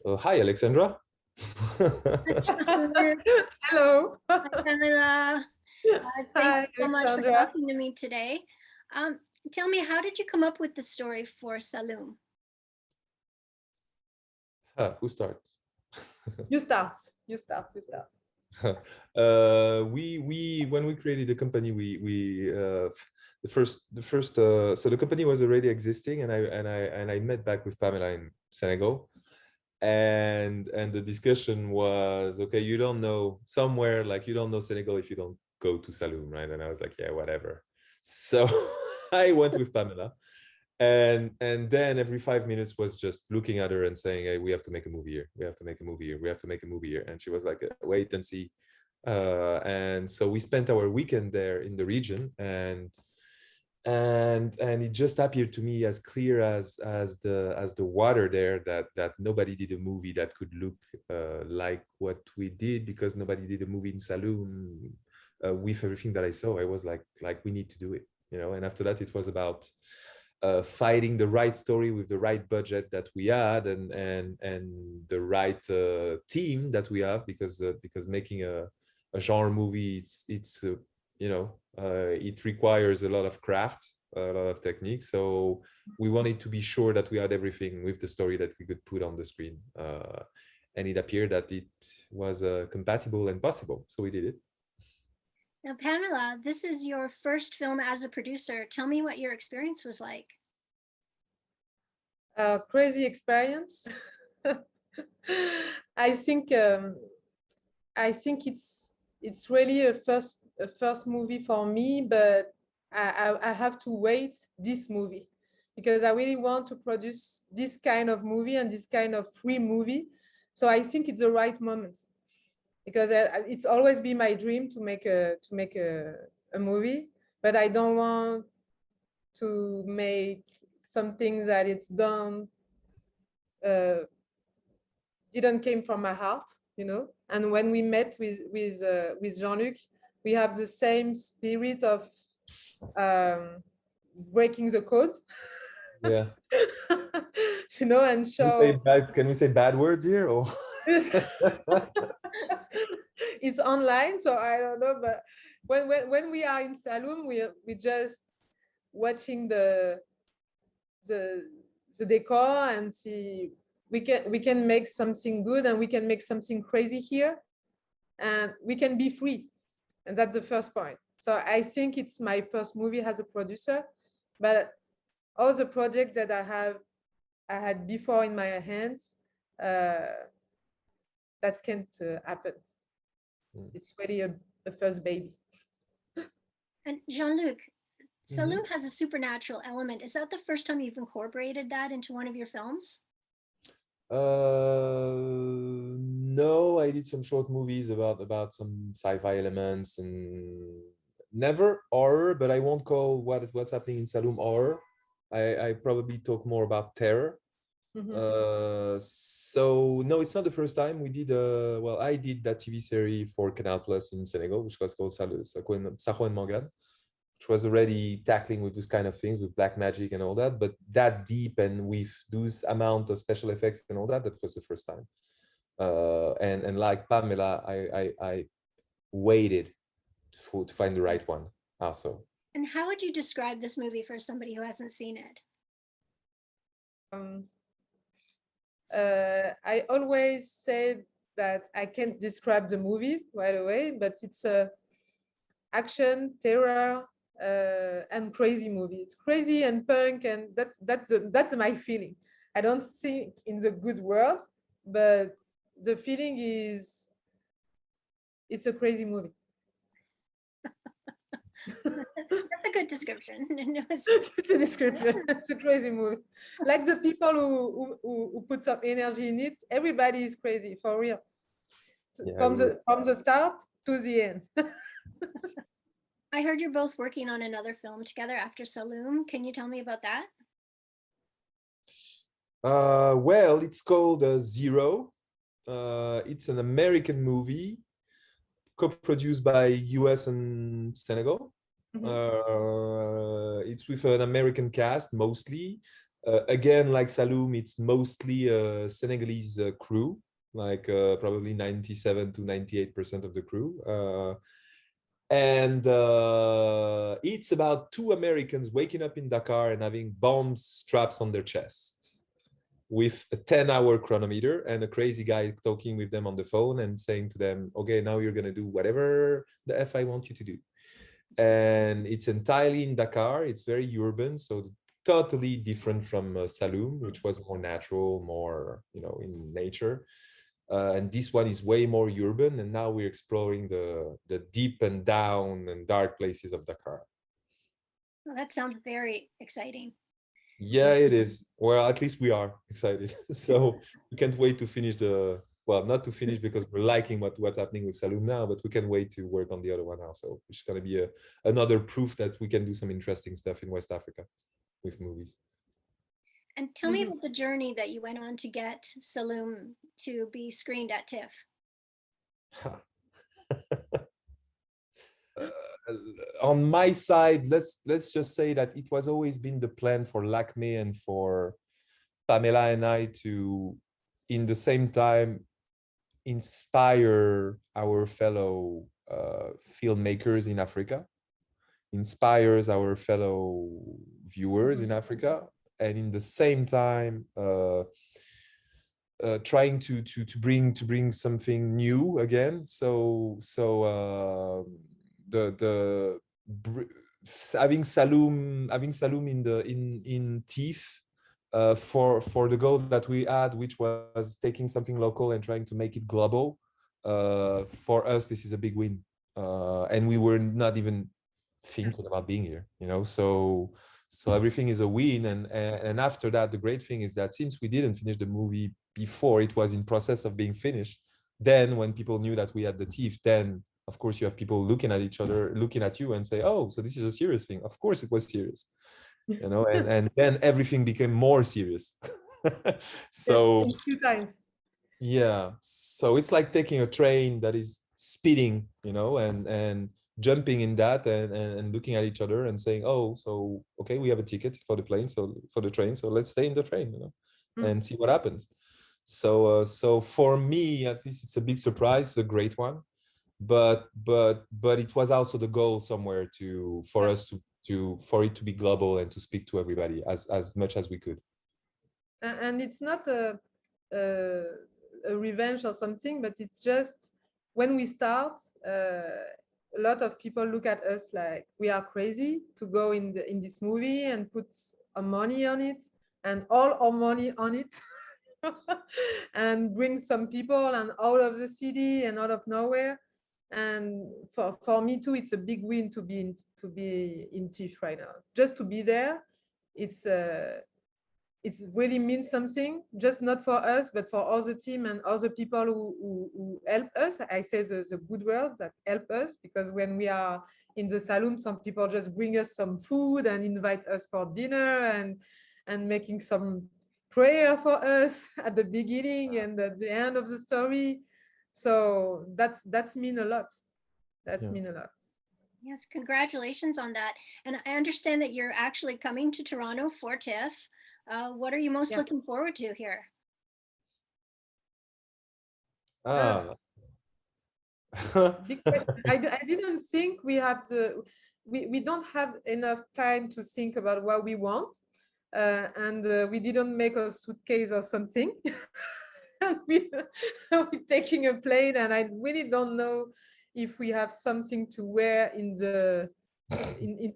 Hi, Alexandra. Hello. Hi, Paméla. Thank Hi, you so much for Alexandra. talking to me today. Um, Tell me, how did you come up with the story for Saloum? Who starts? You start. You start. You start. We when we created the company, we so the company was already existing, and I met back with Paméla in Senegal, and the discussion was, okay, you don't know somewhere, like you don't know Senegal if you don't go to Saloum, right? And I was like, yeah, whatever. So I went with Paméla, and then every 5 minutes was just looking at her and saying, hey, we have to make a movie here, we have to make a movie here, we have to make a movie here. And she was like, wait and see. And so we spent our weekend there in the region, and it just appeared to me as clear as the water there, that nobody did a movie that could look like what we did, because nobody did a movie in Saloum with everything that I saw. I was like we need to do it, you know. And after that, it was about fighting the right story with the right budget that we had, and the right team that we have, because making a genre movie, it's it requires a lot of craft, a lot of technique. So we wanted to be sure that we had everything with the story that we could put on the screen, and it appeared that it was compatible and possible, so we did it. Now, Paméla, this is your first film as a producer. Tell me what your experience was like. Crazy experience. I think it's really a first movie for me, but I have to wait this movie because I really want to produce this kind of movie and this kind of free movie. So I think it's the right moment, because it's always been my dream to make a movie, but I don't want to make something that it's done didn't came from my heart, you know. And when we met with Jean Luc, we have the same spirit of breaking the code. Yeah. You know, and show. Can we say bad words here, or? It's online, so I don't know. But when we are in Saloum, we just watching the decor and see we can make something good, and we can make something crazy here, and we can be free. And that's the first point. So I think it's my first movie as a producer, but all the projects that I had before in my hands, that can't happen. It's really a first baby. And Jean-Luc, Saloum has a supernatural element. Is that the first time you've incorporated that into one of your films? No, I did some short movies about some sci-fi elements, and never horror, but I won't call what's happening in Saloum horror. I probably talk more about terror. So no, it's not the first time. We did well, I did that TV series for Canal Plus in Senegal, which was called Sakho and Morgan, which was already tackling with those kind of things, with black magic and all that, but that deep and with those amount of special effects and all that, that was the first time. And like Paméla, I waited to find the right one also. And how would you describe this movie for somebody who hasn't seen it? I always say that I can't describe the movie right away, but it's a action, terror, and crazy movie. It's crazy and punk, and that's my feeling. I don't think in the good word, but the feeling is it's a crazy movie. That's a good description. It's a description. It's a crazy movie. Like the people who put some energy in it, everybody is crazy for real. Yeah, from the start to the end. I heard you're both working on another film together after Saloum. Can you tell me about that? Well, it's called Zero. It's an American movie co-produced by US and Senegal. It's with an American cast mostly. Again, like Saloum, it's mostly a Senegalese crew, like probably 97 to 98% of the crew. And it's about two Americans waking up in Dakar and having bomb straps on their chest with a 10-hour chronometer and a crazy guy talking with them on the phone and saying to them, okay, now you're going to do whatever the F I want you to do. And it's entirely in Dakar. It's very urban, so totally different from Saloum, which was more natural, more, in nature. And this one is way more urban, and now we're exploring the deep and down and dark places of Dakar. Well, that sounds very exciting. Yeah, it is. Well, at least we are excited. So we can't wait to finish not to finish because we're liking what's happening with Saloum now, but we can't wait to work on the other one also, which is going to be another proof that we can do some interesting stuff in West Africa with movies. And tell me about the journey that you went on to get Saloum to be screened at TIFF. On my side, let's just say that it was always been the plan for Lakme and for Paméla and I to, in the same time, inspire our fellow filmmakers in Africa, inspires our fellow viewers in Africa, and in the same time trying to bring something new again. So having Saloum in TIFF for the goal that we had, which was taking something local and trying to make it global. For us, this is a big win, and we were not even thinking about being here, So everything is a win, and after that, the great thing is that since we didn't finish the movie before it was in process of being finished, then when people knew that we had the TIFF, then of course you have people looking at each other, looking at you, and say, "Oh, so this is a serious thing." Of course, it was serious. And then everything became more serious. So a few times. Yeah, so it's like taking a train that is speeding, and jumping in that and looking at each other and saying, oh, so okay, we have a ticket for the plane, so for the train, so let's stay in the train, and see what happens. So for me, at least, it's a big surprise, it's a great one, but it was also the goal somewhere for us for it to be global and to speak to everybody as much as we could. And it's not a revenge or something, but it's just when we start, a lot of people look at us like we are crazy to go in this movie and put our money on it and all our money on it and bring some people and out of the city and out of nowhere. And for me too, it's a big win to be in TIFF right now. Just to be there, it really means something, just not for us, but for all the team and all the people who help us. I say the good words that help us, because when we are in the Saloum, some people just bring us some food and invite us for dinner and making some prayer for us at the beginning and at the end of the story. So that's mean a lot. Mean a lot. Yes, congratulations on that. And I understand that you're actually coming to Toronto for TIFF. What are you most looking forward to here? I didn't think we don't have enough time to think about what we want, and we didn't make a suitcase or something. And we're taking a plane, and I really don't know if we have something to wear in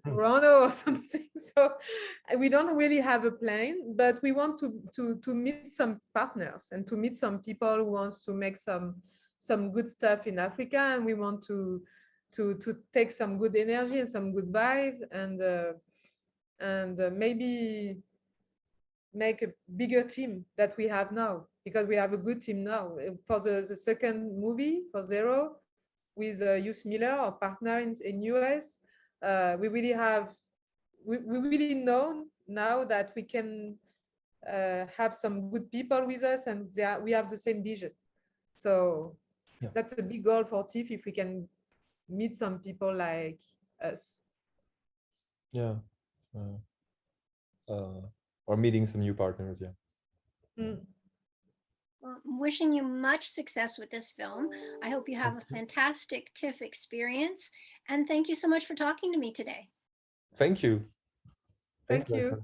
Toronto or something. So we don't really have a plane, but we want to meet some partners and to meet some people who wants to make some good stuff in Africa, and we want to take some good energy and some good vibe, and maybe make a bigger team that we have now, because we have a good team now. For the second movie, for Zero, with Hugh Miller, our partner in US, we really know now that we can have some good people with us, and we have the same vision. So that's a big goal for TIFF, if we can meet some people like us. Yeah. or meeting some new partners. Yeah. Mm. Well, I'm wishing you much success with this film. I hope you have a fantastic TIFF experience. And thank you so much for talking to me today. Thank you. Thank you. Alexandra.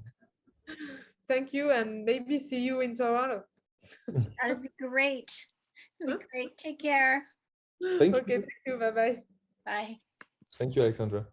Thank you, and maybe see you in Toronto. That'd be great. That'd be great. Take care. Thank Okay, you. thank you. Bye-bye. Bye. Thank you, Alexandra.